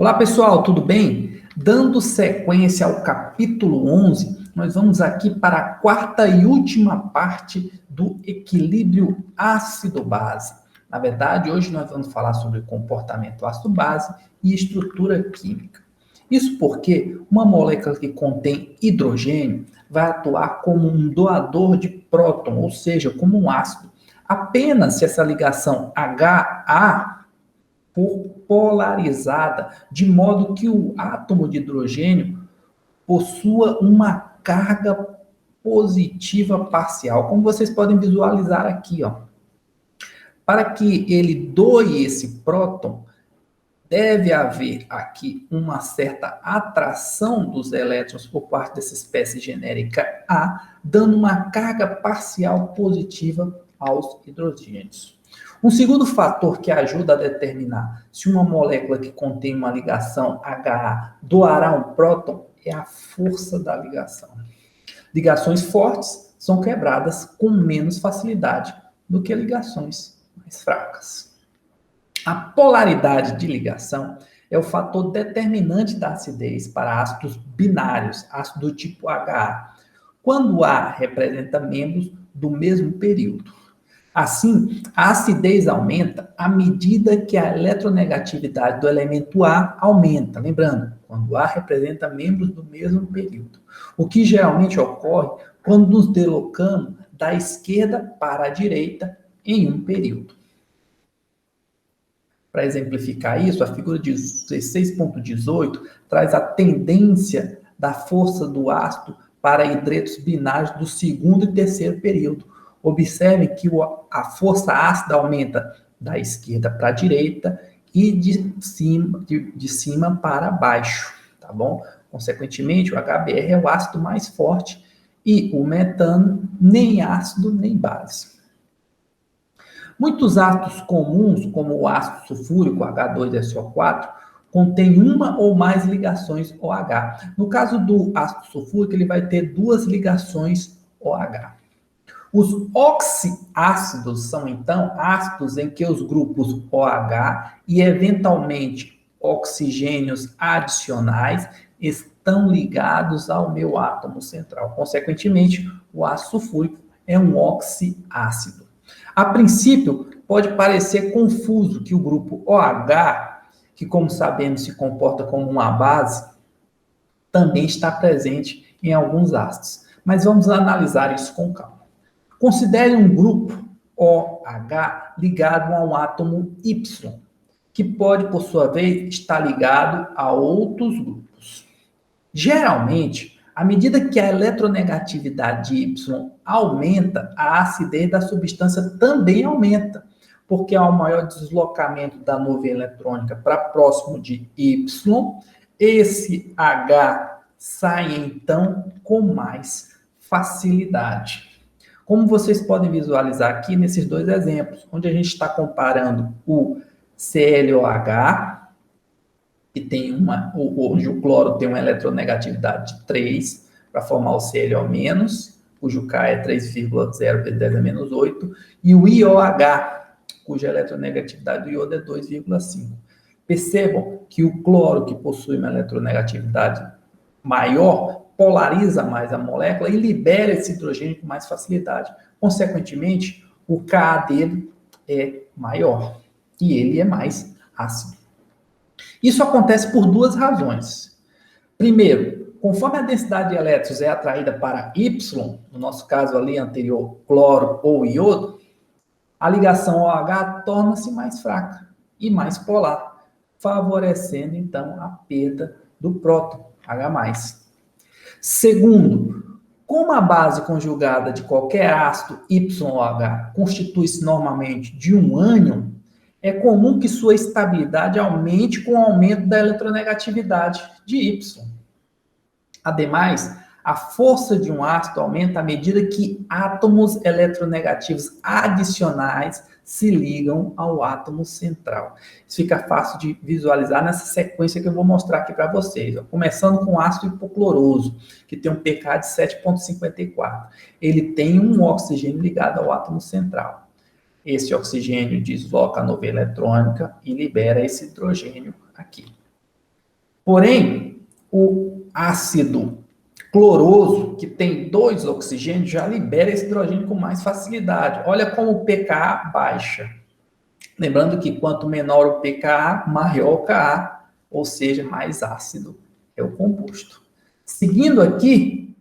Olá pessoal, tudo bem? Dando sequência ao capítulo 11, nós vamos aqui para a quarta e última parte do equilíbrio ácido-base. Na verdade, hoje nós vamos falar sobre comportamento ácido-base e estrutura química. Isso porque uma molécula que contém hidrogênio vai atuar como um doador de próton, ou seja, como um ácido, apenas se essa ligação HA for polarizada, de modo que o átomo de hidrogênio possua uma carga positiva parcial, como vocês podem visualizar aqui, ó. Para que ele doe esse próton, deve haver aqui uma certa atração dos elétrons por parte dessa espécie genérica A, dando uma carga parcial positiva aos hidrogênios. Um segundo fator que ajuda a determinar se uma molécula que contém uma ligação HA doará um próton é a força da ligação. Ligações fortes são quebradas com menos facilidade do que ligações mais fracas. A polaridade de ligação é o fator determinante da acidez para ácidos binários, ácido do tipo HA, quando A representa membros do mesmo período. Assim, a acidez aumenta à medida que a eletronegatividade do elemento A aumenta. Lembrando, quando A representa membros do mesmo período. O que geralmente ocorre quando nos deslocamos da esquerda para a direita em um período. Para exemplificar isso, a figura de 16.18 traz a tendência da força do ácido para hidretos binários do segundo e terceiro período. Observe que a força ácida aumenta da esquerda para a direita e de cima para baixo, tá bom? Consequentemente, o HBr é o ácido mais forte e o metano nem ácido nem base. Muitos ácidos comuns, como o ácido sulfúrico, H2SO4, contém uma ou mais ligações OH. No caso do ácido sulfúrico, ele vai ter duas ligações OH. Os oxiácidos são, então, ácidos em que os grupos OH e, eventualmente, oxigênios adicionais estão ligados ao meu átomo central. Consequentemente, o ácido sulfúrico é um oxiácido. A princípio, pode parecer confuso que o grupo OH, que, como sabemos, se comporta como uma base, também está presente em alguns ácidos. Mas vamos analisar isso com calma. Considere um grupo OH ligado a um átomo Y, que pode, por sua vez, estar ligado a outros grupos. Geralmente, à medida que a eletronegatividade de Y aumenta, a acidez da substância também aumenta, porque há um maior deslocamento da nuvem eletrônica para próximo de Y, esse H sai então com mais facilidade. Como vocês podem visualizar aqui nesses dois exemplos, onde a gente está comparando o ClOH, que tem hoje o cloro tem uma eletronegatividade de 3 para formar o Cl-, cujo K é 3,0 vezes 10 a menos 8, e o IOH, cuja eletronegatividade do iodo é 2,5. Percebam que o cloro, que possui uma eletronegatividade maior, polariza mais a molécula e libera esse hidrogênio com mais facilidade. Consequentemente, o Ka dele é maior e ele é mais ácido. Isso acontece por duas razões. Primeiro, conforme a densidade de elétrons é atraída para Y, no nosso caso ali anterior, cloro ou iodo, a ligação OH torna-se mais fraca e mais polar, favorecendo então a perda do próton, H+. Segundo, como a base conjugada de qualquer ácido YOH constitui-se normalmente de um ânion, é comum que sua estabilidade aumente com o aumento da eletronegatividade de Y. Ademais, a força de um ácido aumenta à medida que átomos eletronegativos adicionais se ligam ao átomo central. Isso fica fácil de visualizar nessa sequência que eu vou mostrar aqui para vocês. Começando com o ácido hipocloroso, que tem um pK de 7,54. Ele tem um oxigênio ligado ao átomo central. Esse oxigênio desloca a nuvem eletrônica e libera esse hidrogênio aqui. Porém, o ácido cloroso, que tem 2 oxigênios, já libera esse hidrogênio com mais facilidade. Olha como o pKa baixa. Lembrando que quanto menor o pKa, maior o Ka, ou seja, mais ácido é o composto. Seguindo aqui,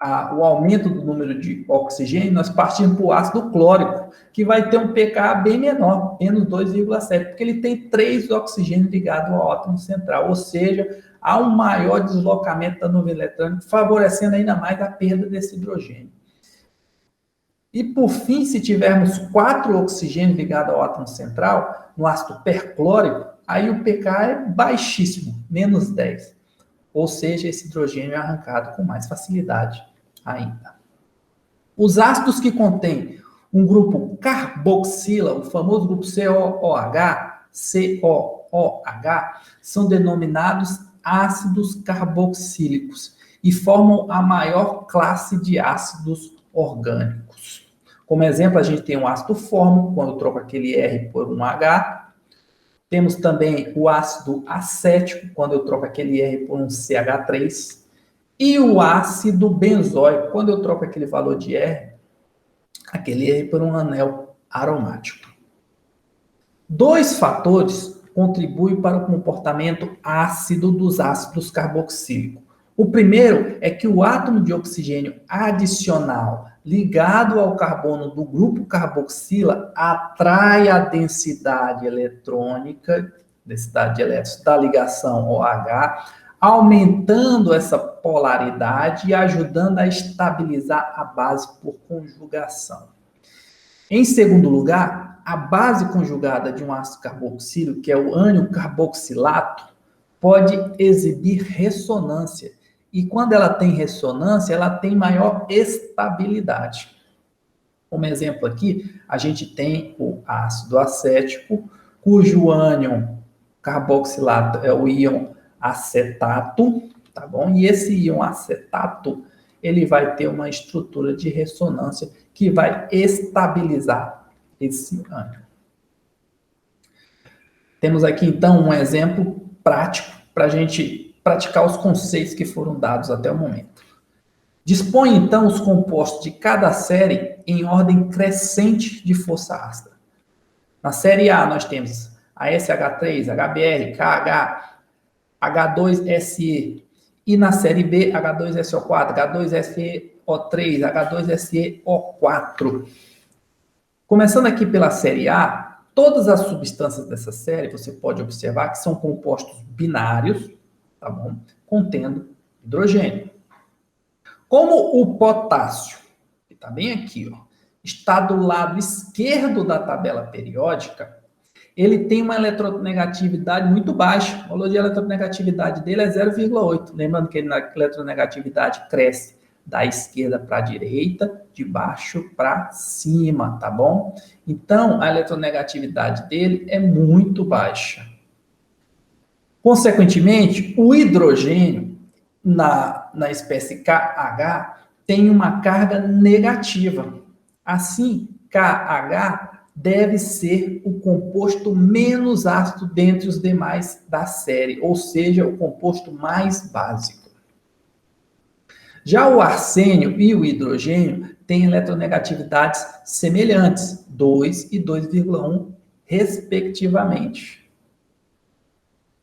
o aumento do número de oxigênio, nós partimos para o ácido clórico, que vai ter um pKa bem menor, menos 2,7, porque ele tem 3 oxigênios ligados ao átomo central, ou seja, há um maior deslocamento da nuvem eletrônica, favorecendo ainda mais a perda desse hidrogênio. E, por fim, se tivermos 4 oxigênios ligados ao átomo central, no ácido perclórico, aí o pKa é baixíssimo, menos 10. Ou seja, esse hidrogênio é arrancado com mais facilidade ainda. Os ácidos que contêm um grupo carboxila, o famoso grupo COOH, são denominados ácidos carboxílicos e formam a maior classe de ácidos orgânicos. Como exemplo, a gente tem o ácido fórmico, quando eu troco aquele R por um H. Temos também o ácido acético, quando eu troco aquele R por um CH3. E o ácido benzoico, quando eu troco aquele valor de R, aquele R por um anel aromático. 2 fatores contribuem para o comportamento ácido dos ácidos carboxílicos. O primeiro é que o átomo de oxigênio adicional ligado ao carbono do grupo carboxila atrai a densidade eletrônica, densidade de elétrons da ligação OH, aumentando essa polaridade e ajudando a estabilizar a base por conjugação. Em segundo lugar, a base conjugada de um ácido carboxílico, que é o ânion carboxilato, pode exibir ressonância. E quando ela tem ressonância, ela tem maior estabilidade. Como exemplo aqui, a gente tem o ácido acético, cujo ânion carboxilato é o íon acetato, tá bom? E esse íon acetato, ele vai ter uma estrutura de ressonância que vai estabilizar esse ânion. Temos aqui, então, um exemplo prático para a gente praticar os conceitos que foram dados até o momento. Dispõe, então, os compostos de cada série em ordem crescente de força ácida. Na série A, nós temos a SH3, HBr, KH, H2SE. E na série B, H2SO4, H2SeO3, H2SeO4. Começando aqui pela série A, todas as substâncias dessa série, você pode observar que são compostos binários, tá bom? Contendo hidrogênio. Como o potássio, que está bem aqui, ó, está do lado esquerdo da tabela periódica, ele tem uma eletronegatividade muito baixa. O valor de eletronegatividade dele é 0,8. Lembrando que a eletronegatividade cresce da esquerda para a direita, de baixo para cima, tá bom? Então, a eletronegatividade dele é muito baixa. Consequentemente, o hidrogênio na espécie KH tem uma carga negativa. Assim, KH deve ser o composto menos ácido dentre os demais da série, ou seja, o composto mais básico. Já o arsênio e o hidrogênio têm eletronegatividades semelhantes, 2 e 2,1, respectivamente.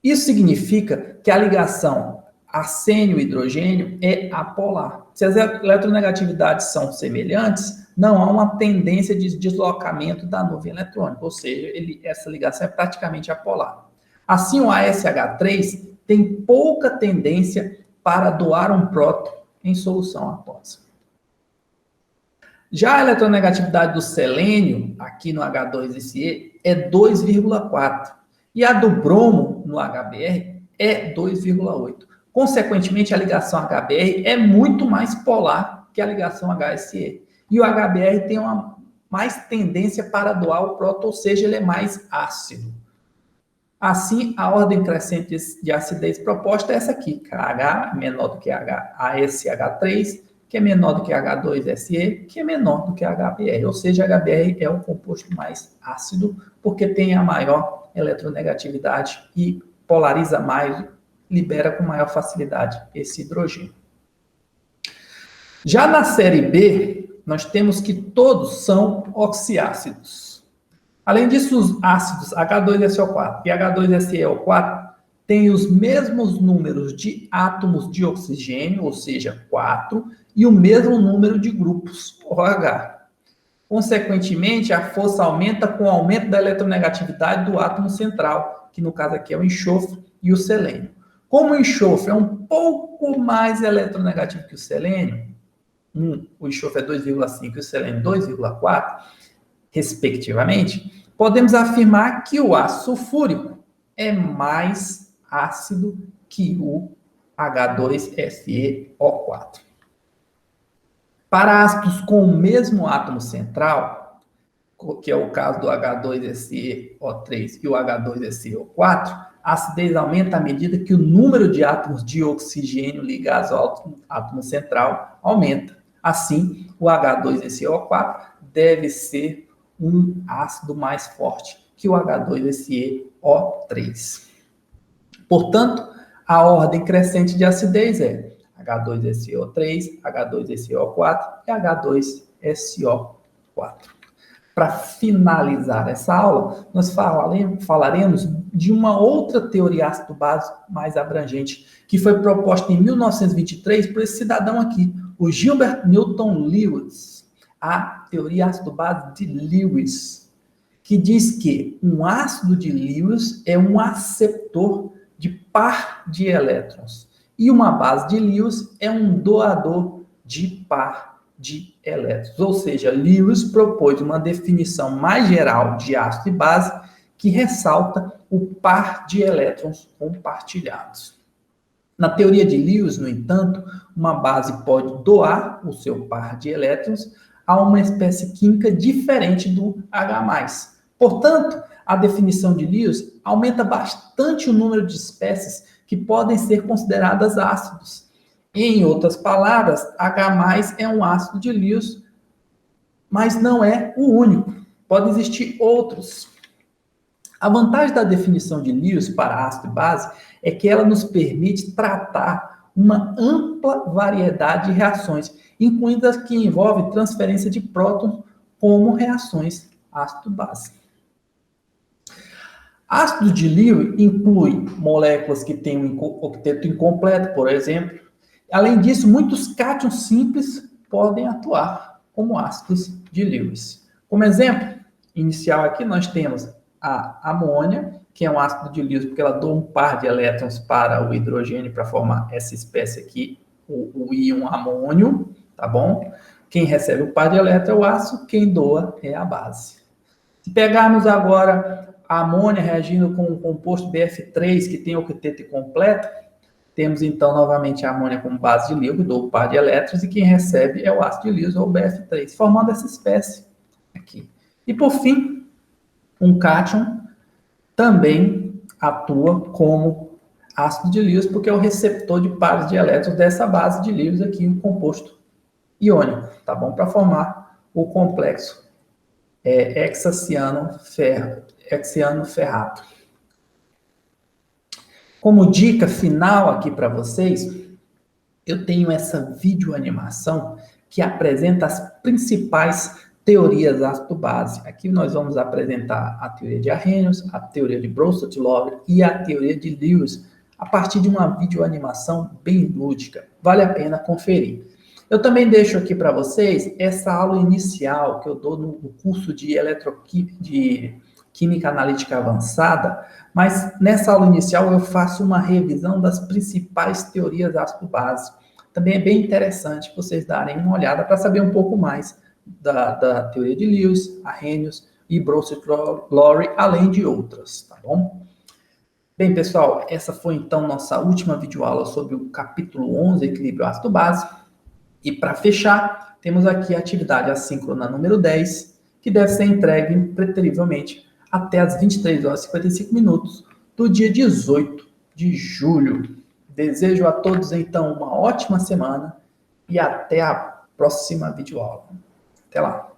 Isso significa que a ligação arsênio-hidrogênio é apolar. Se as eletronegatividades são semelhantes, não há uma tendência de deslocamento da nuvem eletrônica, ou seja, essa ligação é praticamente apolar. Assim, o ASH3 tem pouca tendência para doar um próton em solução aquosa. Já a eletronegatividade do selênio, aqui no H2SE, é 2,4. E a do bromo, no HBr, é 2,8. Consequentemente, a ligação HBr é muito mais polar que a ligação HSE. E o HBr tem uma mais tendência para doar o próton, ou seja, ele é mais ácido. Assim, a ordem crescente de acidez proposta é essa aqui. KH é menor do que ASH3, que é menor do que H2SE, que é menor do que HBr. Ou seja, HBr é o composto mais ácido, porque tem a maior eletronegatividade e polariza mais libera com maior facilidade esse hidrogênio. Já na série B, nós temos que todos são oxiácidos. Além disso, os ácidos H2SO4 e H2SeO4 têm os mesmos números de átomos de oxigênio, ou seja, 4, e o mesmo número de grupos, OH. Consequentemente, a força aumenta com o aumento da eletronegatividade do átomo central, que no caso aqui é o enxofre e o selênio. Como o enxofre é um pouco mais eletronegativo que o selênio, o enxofre é 2,5 e o selênio 2,4, respectivamente, podemos afirmar que o ácido sulfúrico é mais ácido que o H2SeO4. Para ácidos com o mesmo átomo central, que é o caso do H2SeO3 e o H2SeO4, a acidez aumenta à medida que o número de átomos de oxigênio ligados ao átomo central aumenta. Assim, o H2SeO4 deve ser um ácido mais forte que o H2SeO3. Portanto, a ordem crescente de acidez é H2SeO3, H2SeO4 e H2SO4. Para finalizar essa aula, nós falaremos de uma outra teoria ácido-base mais abrangente, que foi proposta em 1923 por esse cidadão aqui, o Gilbert Newton Lewis, a teoria ácido-base de Lewis, que diz que um ácido de Lewis é um aceptor de par de elétrons e uma base de Lewis é um doador de par de elétrons. Ou seja, Lewis propôs uma definição mais geral de ácido e base que ressalta o par de elétrons compartilhados. Na teoria de Lewis, no entanto, uma base pode doar o seu par de elétrons a uma espécie química diferente do H+. Portanto, a definição de Lewis aumenta bastante o número de espécies que podem ser consideradas ácidos. Em outras palavras, H+ é um ácido de Lewis, mas não é o único. Podem existir outros. A vantagem da definição de Lewis para ácido e base é que ela nos permite tratar uma ampla variedade de reações, incluindo as que envolvem transferência de prótons, como reações ácido-base. Ácido de Lewis inclui moléculas que têm um octeto incompleto, por exemplo. Além disso, muitos cátions simples podem atuar como ácidos de Lewis. Como exemplo inicial aqui, nós temos a amônia, que é um ácido de Lewis, porque ela doa um par de elétrons para o hidrogênio para formar essa espécie aqui, o íon amônio, tá bom? Quem recebe o par de elétrons é o ácido, quem doa é a base. Se pegarmos agora a amônia reagindo com o composto BF3, que tem octeto incompleto, temos então novamente a amônia como base de Lewis, doa um par de elétrons, e quem recebe é o ácido de Lewis, ou BF3, formando essa espécie aqui. E por fim, um cátion também atua como ácido de Lewis, porque é o receptor de pares de elétrons dessa base de Lewis aqui, um composto iônico, tá bom? Para formar o complexo hexaciano-ferrato. Como dica final aqui para vocês, eu tenho essa videoanimação que apresenta as principais teorias ácido-base. Aqui nós vamos apresentar a teoria de Arrhenius, a teoria de Bronsted-Lowry e a teoria de Lewis, a partir de uma videoanimação bem lúdica. Vale a pena conferir. Eu também deixo aqui para vocês essa aula inicial que eu dou no curso de Química Analítica Avançada, mas nessa aula inicial eu faço uma revisão das principais teorias ácido-base. Também é bem interessante vocês darem uma olhada para saber um pouco mais da teoria de Lewis, Arrhenius e Bronsted-Lowry, além de outras, tá bom? Bem, pessoal, essa foi então nossa última videoaula sobre o capítulo 11, equilíbrio ácido-base. E para fechar, temos aqui a atividade assíncrona número 10, que deve ser entregue preterivelmente até as 23h55 do dia 18 de julho. Desejo a todos, então, uma ótima semana e até a próxima videoaula. Até lá!